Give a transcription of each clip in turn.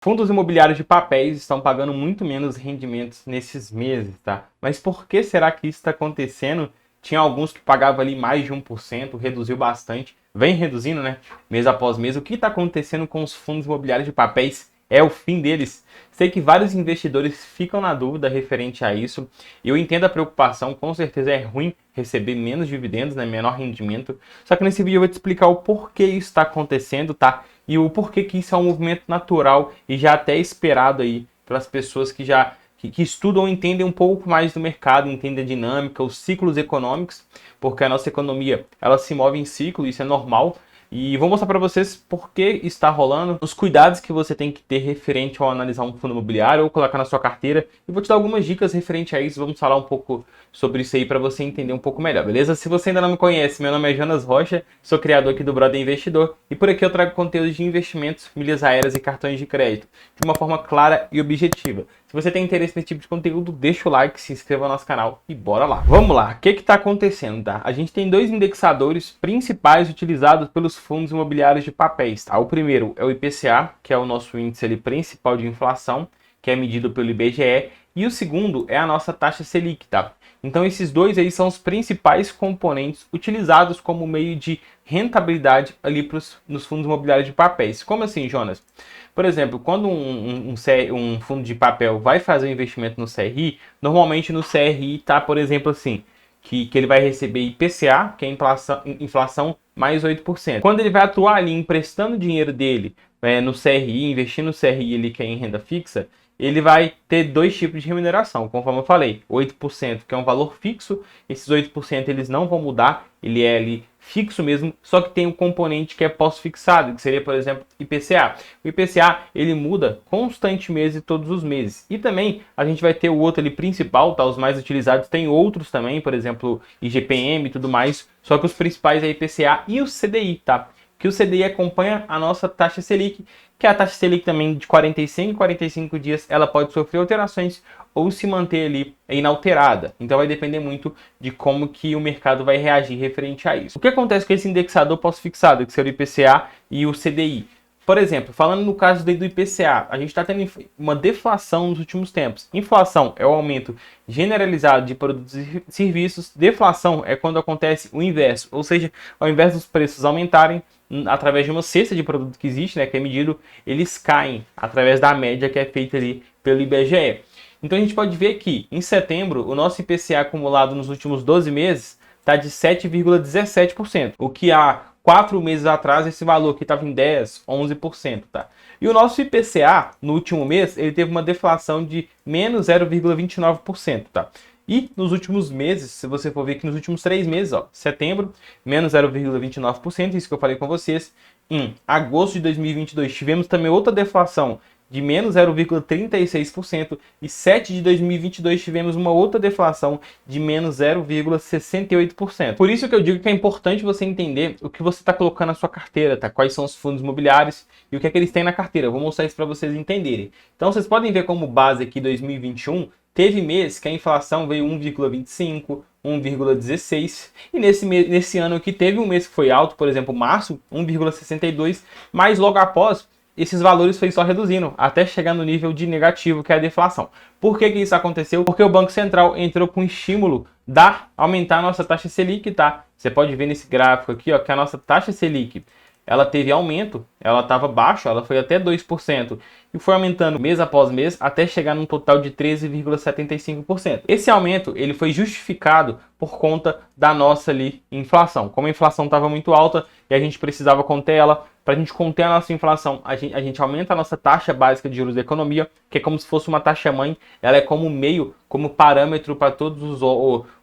Fundos imobiliários de papéis estão pagando muito menos rendimentos nesses meses, tá? Mas por que será que isso está acontecendo? Tinha alguns que pagavam ali mais de 1%, reduziu bastante, vem reduzindo, né? Mês após mês. O que está acontecendo com os fundos imobiliários de papéis? É o fim deles? Sei que vários investidores ficam na dúvida referente a isso. Eu entendo a preocupação, com certeza é ruim receber menos dividendos, né? Menor rendimento. Só que nesse vídeo eu vou te explicar o porquê isso está acontecendo, tá? E o porquê que isso é um movimento natural e já até esperado aí pelas pessoas que estudam e entendem um pouco mais do mercado, entendem a dinâmica, os ciclos econômicos, porque a nossa economia ela se move em ciclo, isso é normal. E vou mostrar para vocês por que está rolando, os cuidados que você tem que ter referente ao analisar um fundo imobiliário ou colocar na sua carteira. E vou te dar algumas dicas referente a isso, vamos falar um pouco sobre isso aí para você entender um pouco melhor, beleza? Se você ainda não me conhece, meu nome é Jonas Rocha, sou criador aqui do Brother Investidor e por aqui eu trago conteúdos de investimentos, milhas aéreas e cartões de crédito de uma forma clara e objetiva. Se você tem interesse nesse tipo de conteúdo, deixa o like, se inscreva no nosso canal e bora lá. Vamos lá, o que está acontecendo, tá? A gente tem dois indexadores principais utilizados pelos fundos imobiliários de papéis, tá? O primeiro é o IPCA, que é o nosso índice ali principal de inflação, que é medido pelo IBGE, e o segundo é a nossa taxa Selic, tá? Então esses dois aí são os principais componentes utilizados como meio de rentabilidade ali nos fundos imobiliários de papéis. Como assim, Jonas? Por exemplo, quando um fundo de papel vai fazer um investimento no CRI, normalmente no CRI está, por exemplo, assim, que ele vai receber IPCA, que é inflação mais 8%. Quando ele vai atuar ali emprestando dinheiro dele no CRI, investir no CRI ali, que é em renda fixa, ele vai ter dois tipos de remuneração, conforme eu falei, 8% que é um valor fixo, esses 8% eles não vão mudar, ele é ali fixo mesmo, só que tem um componente que é pós-fixado, que seria, por exemplo, IPCA. O IPCA, ele muda constantemente todos os meses. E também a gente vai ter o outro ali principal, tá? Os mais utilizados, tem outros também, por exemplo, IGPM e tudo mais, só que os principais é IPCA e o CDI, tá? Que o CDI acompanha a nossa taxa Selic, que é a taxa Selic também de 45 em 45 dias, ela pode sofrer alterações ou se manter ali inalterada. Então vai depender muito de como que o mercado vai reagir referente a isso. O que acontece com esse indexador pós-fixado, que seria o IPCA e o CDI? Por exemplo, falando no caso do IPCA, a gente está tendo uma deflação nos últimos tempos. Inflação é o aumento generalizado de produtos e serviços. Deflação é quando acontece o inverso, ou seja, ao invés dos preços aumentarem, através de uma cesta de produto que existe, né, que é medido, eles caem através da média que é feita ali pelo IBGE. Então a gente pode ver que em setembro o nosso IPCA acumulado nos últimos 12 meses está de 7,17%, o que há 4 meses atrás esse valor aqui estava em 10, 11%, tá? E o nosso IPCA no último mês ele teve uma deflação de menos 0,29%, tá? E nos últimos meses, se você for ver que nos últimos 3 meses, ó, setembro, menos 0,29%, isso que eu falei com vocês. Em agosto de 2022 tivemos também outra deflação de menos 0,36% e 7 de 2022 tivemos uma outra deflação de menos 0,68%. Por isso que eu digo que é importante você entender o que você está colocando na sua carteira, tá? Quais são os fundos imobiliários e o que é que eles têm na carteira. Eu vou mostrar isso para vocês entenderem. Então vocês podem ver como base aqui 2021, teve mês que a inflação veio 1,25, 1,16 e nesse ano aqui teve um mês que foi alto, por exemplo, março, 1,62, mas logo após esses valores foi só reduzindo, até chegar no nível de negativo, que é a deflação. Por que isso aconteceu? Porque o Banco Central entrou com estímulo da aumentar a nossa taxa Selic, tá? Você pode ver nesse gráfico aqui, ó, que a nossa taxa Selic, ela teve aumento, ela estava baixa, ela foi até 2%, e foi aumentando mês após mês, até chegar num total de 13,75%. Esse aumento, ele foi justificado por conta da nossa ali inflação. Como a inflação estava muito alta e a gente precisava conter ela, para a gente conter a nossa inflação, a gente aumenta a nossa taxa básica de juros da economia, que é como se fosse uma taxa-mãe, ela é como meio, como parâmetro para todos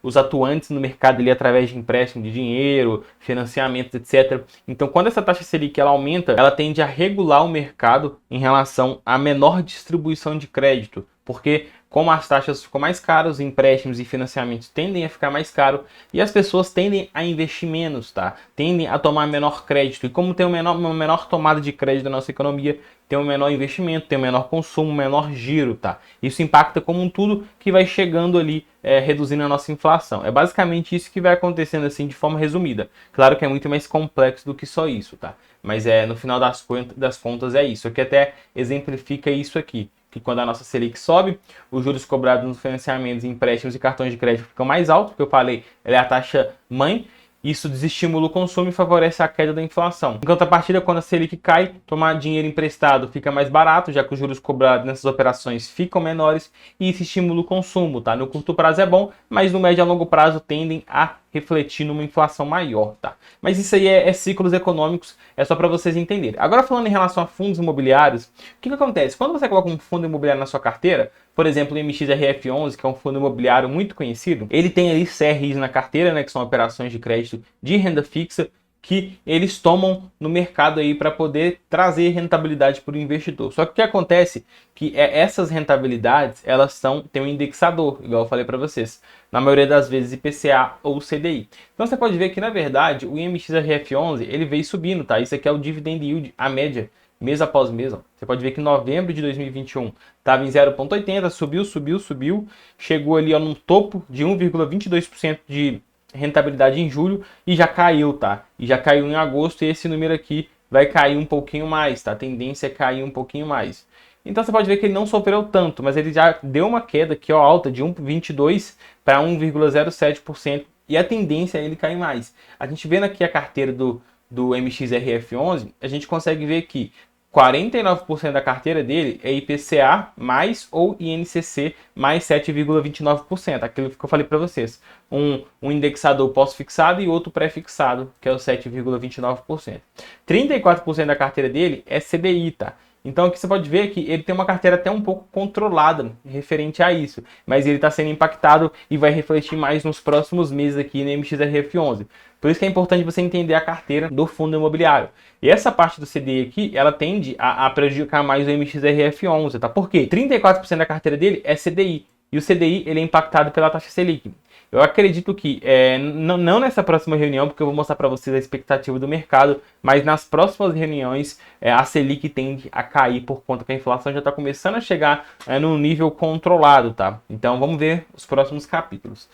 os atuantes no mercado ali, através de empréstimo de dinheiro, financiamentos, etc. Então, quando essa taxa Selic ela aumenta, ela tende a regular o mercado em relação à menor distribuição de crédito, porque como as taxas ficam mais caras, os empréstimos e financiamentos tendem a ficar mais caros e as pessoas tendem a investir menos, tá? Tendem a tomar menor crédito. E como tem uma menor tomada de crédito da nossa economia, tem um menor investimento, tem um menor consumo, um menor giro, tá? Isso impacta como um tudo que vai chegando ali, reduzindo a nossa inflação. É basicamente isso que vai acontecendo assim de forma resumida. Claro que é muito mais complexo do que só isso, tá? Mas no final das contas é isso. Aqui até exemplifica isso aqui, que quando a nossa Selic sobe, os juros cobrados nos financiamentos, empréstimos e cartões de crédito ficam mais altos, porque eu falei, ela é a taxa mãe. Isso desestimula o consumo e favorece a queda da inflação. Em contrapartida, quando a Selic cai, tomar dinheiro emprestado fica mais barato, já que os juros cobrados nessas operações ficam menores e isso estimula o consumo, tá? No curto prazo é bom, mas no médio e longo prazo tendem a refletir numa inflação maior, tá? Mas isso aí é ciclos econômicos, é só para vocês entenderem. Agora falando em relação a fundos imobiliários, o que acontece? Quando você coloca um fundo imobiliário na sua carteira, por exemplo, o MXRF11, que é um fundo imobiliário muito conhecido, ele tem ali CRIs na carteira, né, que são operações de crédito de renda fixa, que eles tomam no mercado aí para poder trazer rentabilidade para o investidor. Só que o que acontece que essas rentabilidades, elas têm um indexador, igual eu falei para vocês, na maioria das vezes IPCA ou CDI. Então você pode ver que na verdade o IMXRF11 ele veio subindo, tá? Isso aqui é o dividend yield, a média, mês após mês. Ó. Você pode ver que em novembro de 2021 estava em 0,80, subiu, chegou ali ó, num topo de 1,22% de rentabilidade em julho e já caiu, tá? E já caiu em agosto e esse número aqui vai cair um pouquinho mais, tá? A tendência é cair um pouquinho mais. Então você pode ver que ele não sofreu tanto, mas ele já deu uma queda aqui, ó, alta de 1,22 para 1,07% e a tendência é ele cair mais. A gente vendo aqui a carteira do MXRF11, a gente consegue ver que 49% da carteira dele é IPCA mais ou INCC mais 7,29%. Aquilo que eu falei para vocês. Um indexador pós-fixado e outro pré-fixado, que é o 7,29%. 34% da carteira dele é CDI, tá? Então aqui você pode ver que ele tem uma carteira até um pouco controlada referente a isso, mas ele está sendo impactado e vai refletir mais nos próximos meses aqui no MXRF11. Por isso que é importante você entender a carteira do fundo imobiliário. E essa parte do CDI aqui, ela tende a prejudicar mais o MXRF11, tá? Por quê? 34% da carteira dele é CDI e o CDI ele é impactado pela taxa Selic. Eu acredito que, não nessa próxima reunião, porque eu vou mostrar para vocês a expectativa do mercado, mas nas próximas reuniões a Selic tende a cair por conta que a inflação já está começando a chegar num nível controlado, tá? Então vamos ver os próximos capítulos.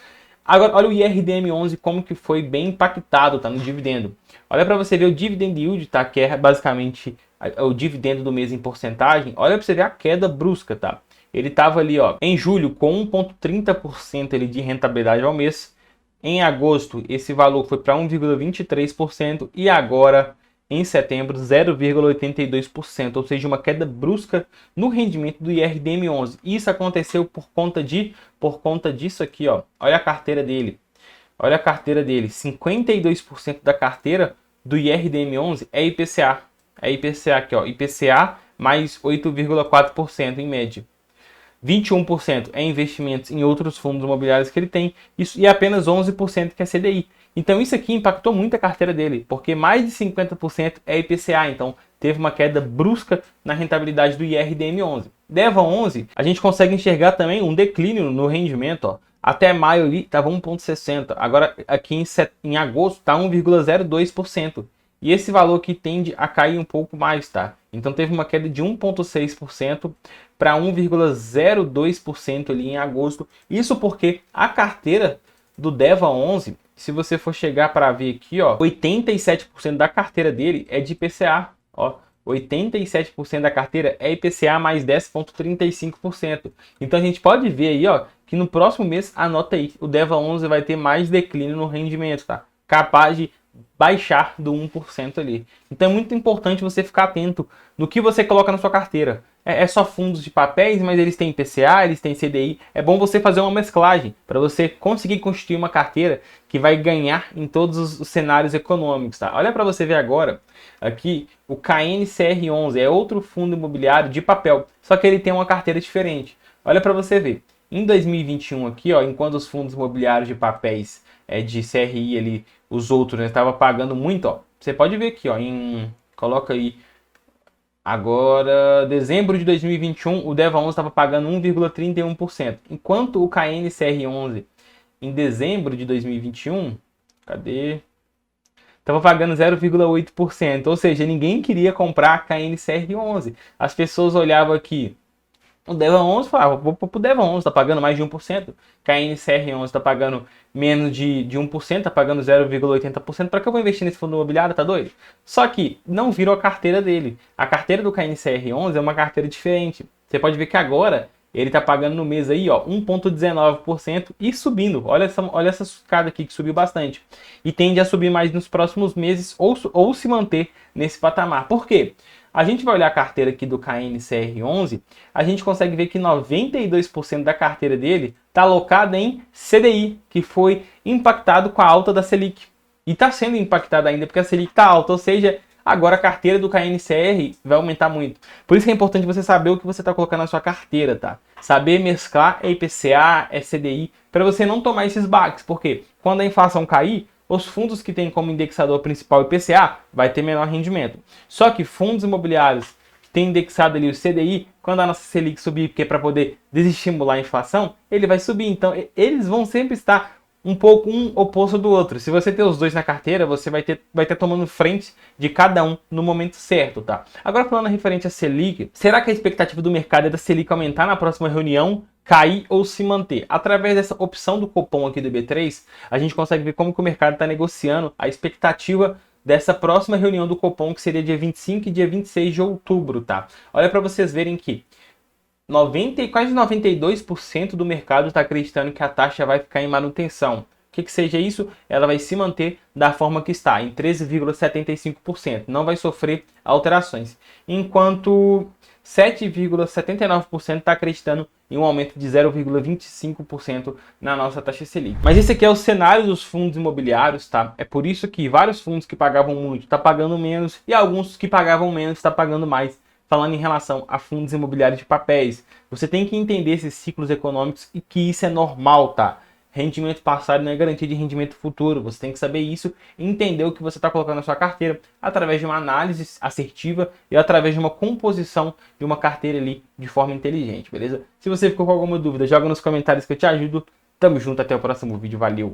Agora, olha o IRDM11 como que foi bem impactado, tá, no dividendo. Olha para você ver o dividend yield, tá, que é basicamente o dividendo do mês em porcentagem. Olha para você ver a queda brusca, tá? Ele estava ali, ó, em julho com 1,30% de rentabilidade ao mês. Em agosto, esse valor foi para 1,23% e agora, em setembro, 0,82%, ou seja, uma queda brusca no rendimento do IRDM11. Isso aconteceu por conta disso aqui, ó. Olha a carteira dele. Olha a carteira dele. 52% da carteira do IRDM11 é IPCA. É IPCA aqui, ó. IPCA mais 8,4% em média. 21% é investimentos em outros fundos imobiliários que ele tem, isso, e apenas 11% que é CDI. Então isso aqui impactou muito a carteira dele, porque mais de 50% é IPCA, então teve uma queda brusca na rentabilidade do IRDM11. DEVA11, a gente consegue enxergar também um declínio no rendimento, ó. Até maio ali estava 1,60%, agora aqui em agosto está 1,02%. E esse valor aqui tende a cair um pouco mais, tá? Então teve uma queda de 1,6% para 1,02% ali em agosto. Isso porque a carteira do DEVA11, se você for chegar para ver aqui, ó, 87% da carteira dele é de IPCA, ó. 87% da carteira é IPCA mais 10,35%. Então a gente pode ver aí, ó, que no próximo mês, anota aí, o DEVA11 vai ter mais declínio no rendimento, tá? Capaz de baixar do 1% ali. Então é muito importante você ficar atento no que você coloca na sua carteira. É só fundos de papéis, mas eles têm IPCA, eles têm CDI. É bom você fazer uma mesclagem para você conseguir constituir uma carteira que vai ganhar em todos os cenários econômicos, tá? Olha para você ver agora, aqui o KNCR11 é outro fundo imobiliário de papel, só que ele tem uma carteira diferente. Olha para você ver. Em 2021 aqui, ó, enquanto os fundos imobiliários de papéis de CRI ali, os outros, né, estavam pagando muito, ó. Você pode ver aqui, ó, coloca aí agora, dezembro de 2021, o DEVA11 estava pagando 1,31%, enquanto o KNCR11 em dezembro de 2021, cadê? estava pagando 0,8%. Ou seja, ninguém queria comprar a KNCR11. As pessoas olhavam aqui o DEVA 11, falava, vou pro DEVA 11, está pagando mais de 1%. KNCR11 está pagando menos de 1%, está pagando 0,80%. Para que eu vou investir nesse fundo imobiliário? Tá doido? Só que não virou a carteira dele. A carteira do KNCR11 é uma carteira diferente. Você pode ver que agora ele está pagando no mês aí, ó, 1,19% e subindo. Olha essa escada aqui que subiu bastante. E tende a subir mais nos próximos meses ou se manter nesse patamar. Por quê? A gente vai olhar a carteira aqui do KNCR11, a gente consegue ver que 92% da carteira dele está alocada em CDI, que foi impactado com a alta da Selic. E está sendo impactado ainda porque a Selic está alta, ou seja, agora a carteira do KNCR vai aumentar muito. Por isso que é importante você saber o que você está colocando na sua carteira, tá? Saber mesclar é IPCA, é CDI, para você não tomar esses baques, porque quando a inflação cair, os fundos que têm como indexador principal o IPCA vai ter menor rendimento. Só que fundos imobiliários que têm indexado ali o CDI, quando a nossa Selic subir, porque é para poder desestimular a inflação, ele vai subir. Então, eles vão sempre estar um pouco um oposto do outro. Se você ter os dois na carteira, você vai ter tomando frente de cada um no momento certo, tá? Agora falando referente a Selic, será que a expectativa do mercado é da Selic aumentar na próxima reunião, cair ou se manter? Através dessa opção do cupom aqui do B3, a gente consegue ver como que o mercado está negociando a expectativa dessa próxima reunião do Copom, que seria dia 25 e dia 26 de outubro, tá? Olha para vocês verem que quase 92% do mercado está acreditando que a taxa vai ficar em manutenção. O que seja isso? Ela vai se manter da forma que está, em 13,75%. Não vai sofrer alterações. Enquanto 7,79% está acreditando em um aumento de 0,25% na nossa taxa Selic. Mas esse aqui é o cenário dos fundos imobiliários, tá? É por isso que vários fundos que pagavam muito estão pagando menos e alguns que pagavam menos estão pagando mais. Falando em relação a fundos imobiliários de papéis, você tem que entender esses ciclos econômicos e que isso é normal, tá? Rendimento passado não é garantia de rendimento futuro. Você tem que saber isso e entender o que você está colocando na sua carteira através de uma análise assertiva e através de uma composição de uma carteira ali de forma inteligente, beleza? Se você ficou com alguma dúvida, joga nos comentários que eu te ajudo. Tamo junto, até o próximo vídeo. Valeu!